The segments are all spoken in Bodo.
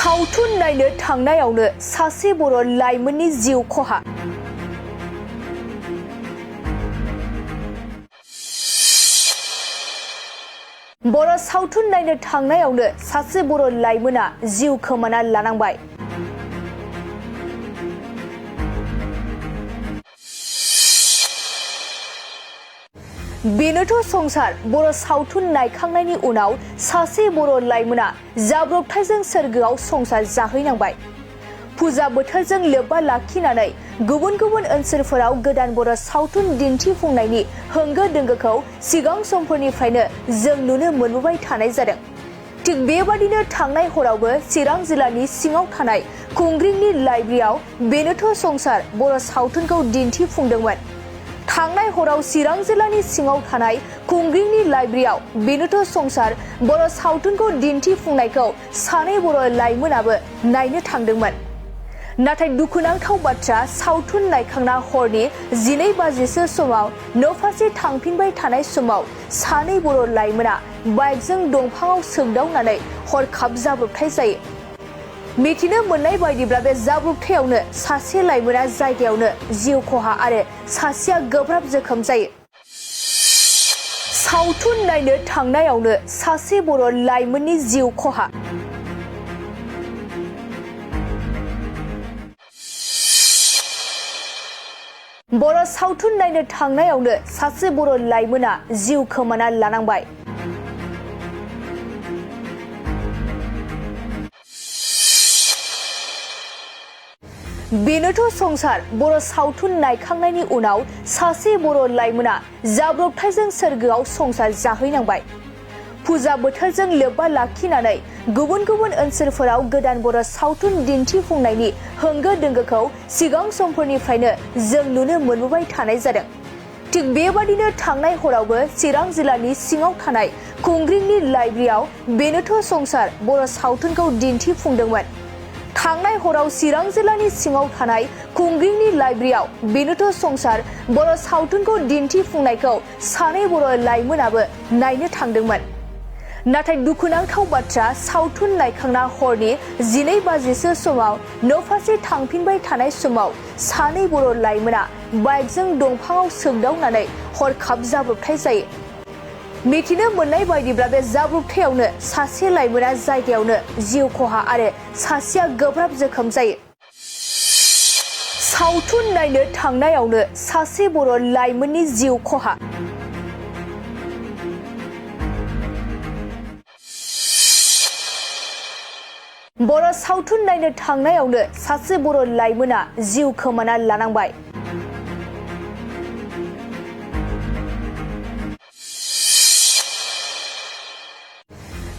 सावथुन नायनो थांनायावनो सासे बर' लाइमोननि जिउ खहा। बर' सावथुन नायनो थांनायावनो सासे बर' लाइमोना जिउ खोमाना लानांबाय। बेनोथ' संसार बर' सावथुन नायखांनायनि उनाव सासे बर' लाइमोना जाब्रबथायजों सोरगोआव संसार जाहैनांबाय। फुजा बोथोरजों लोब्बा लाखिनानै गुबुन गुबुन ओनसोलफोराव गोदान बर' सावथुन दिन्थिफुंनायनि होंगो दोंगोखौ सिगां समफोरनिफ्रायनो जों नुनो मोनबोबाय थानाय जादों। थिग बेबादिनो थांनाय हरावबो चिरां जिल्लानि सिङाव थानाय खुंग्रिंनि लाइब्रेरियाव बेनोथ' संसार बर' सावथुनखौ दिन्थिफुंदोंमोन। थांनाय हराव चिरां जिल्लानि सिङाव थानाय खुंग्रिंनि लाइब्रेरियाव बेनोथ' संसार बर' सावथुनखौ दिन्थिफुंनायखौ सानै बर' लाइमोनाबो नायनो थांदोंमोन। नाथाय दुखुनांथाव बाथ्रा, सावथुन नायखांना हरनि 12 बाजिसो समाव न'फारसे थांफिनबाय थानाय समाव सानै बर' लाइमोना बाइकजों दंफाङाव सौदावनानै हरखाब जाब्रबथाय जायो। मिथिनो मोननाय बायदिब्ला बे जाब्रबथायावनो सासे लाइमोना जायगायावनो जिउ खहा आरो सासेया गोब्राब जोखोम जायो। सावथुन नायनो थांनायावनो सासे बर' लाइमोननि जिउ खहा। बर' सावथुन नायनो थांनायावनो सासे बर' लाइमोना जिउ खोमाना लानांबाय। बेनोथ' संसार बर' सावथुन नायखांनायनि उनाव सासे बर' लाइमोना जाब्रबथायजों सोरगोआव संसार जाहैनांबाय। फुजा बोथोरजों लोब्बा लाखिनानै गुबुन गुबुन ओनसोलफोराव गोदान बर' सावथुन दिन्थिफुंनायनि होंगो दोंगोखौ सिगां समफोरनिफ्रायनो जों नुनो मोनबोबाय थानाय जादों। थिग बेबादिनो थांनाय हरावबो चिरां जिल्लानि सिङाव थानाय खुंग्रिंनि लाइब्रेरियाव बेनोथ' संसार बर' सावथुनखौ दिन्थिफुंदोंमोन। थांनाय हराव चिरां जिल्लानि सिङाव थानाय खुंग्रिंनि लाइब्रेरियाव बेनोथ' संसार बर' सावथुनखौ दिन्थिफुंनायखौ सानै बर' लाइमोनाबो नायनो थांदोंमोन। नाथाय दुखुनांथाव बाथ्रा, सावथुन नायखांना हरनि 12 बाजिसो समाव न'फारसे थांफिनबाय थानाय समाव सानै बर' लाइमोना बाइकजों दंफाङाव सौदावनानै हरखाब जाब्रबथाय जायो। मिथिनो मोननाय बायदिब्ला बे जाब्रबथायावनो सासे लाइमोना जायगायावनो जिउ खहा आरो सासेया गोब्राब जोखोम जायो। सावथुन नायनो थांनायावनो सासे बर' लाइमोननि जिउ खहा। बर' सावथुन नायनो थांनायावनो सासे बर' लाइमोना जिउ खोमाना लानांबाय।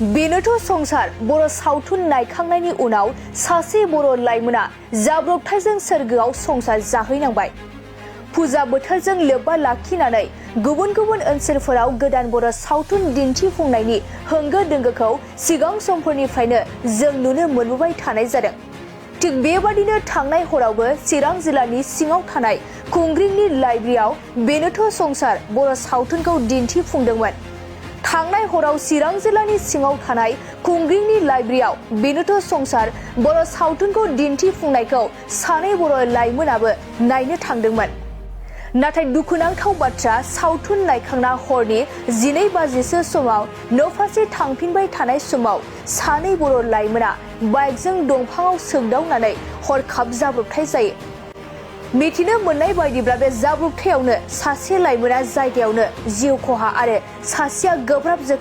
बेनोथ' संसार बर' सावथुन नायखांनायनि उनाव सासे बर' लाइमोना जाब्रबथायजों सोरगोआव संसार जाहैनांबाय। फुजा बोथोरजों लोब्बा लाखिनानै गुबुन गुबुन ओनसोलफोराव गोदान बर' सावथुन दिन्थिफुंनायनि होंगो दोंगोखौ सिगां समफोरनिफ्रायनो जों नुनो मोनबोबाय थानाय जादों। थिग बेबादिनो थांनाय हरावबो चिरां जिल्लानि सिङाव थानाय खुंग्रिंनि लाइब्रेरियाव बेनोथ' संसार बर' सावथुनखौ दिन्थिफुंदोंमोन। थांनाय हराव चिरां जिल्लानि सिङाव थानाय खुंग्रिंनि लाइब्रेरियाव बेनोथ' संसार बर' सावथुनखौ दिन्थिफुंनायखौ सानै बर' लाइमोनाबो नायनो थांदोंमोन। नाथाय दुखुनांथाव बाथ्रा, सावथुन नायखांना हरनि 12 बाजिसो समाव न'फारसे थांफिनबाय थानाय समाव सानै बर' लाइमोना बाइकजों दंफाङाव सौदावनानै हरखाब जाब्रबथाय जायो। मिथिनो मोननाय बायदिब्ला बे जाब्रबथायावनो सासे लाइमोना जायगायावनो जिउ खहा आरो सासेया गोब्राब जोखोम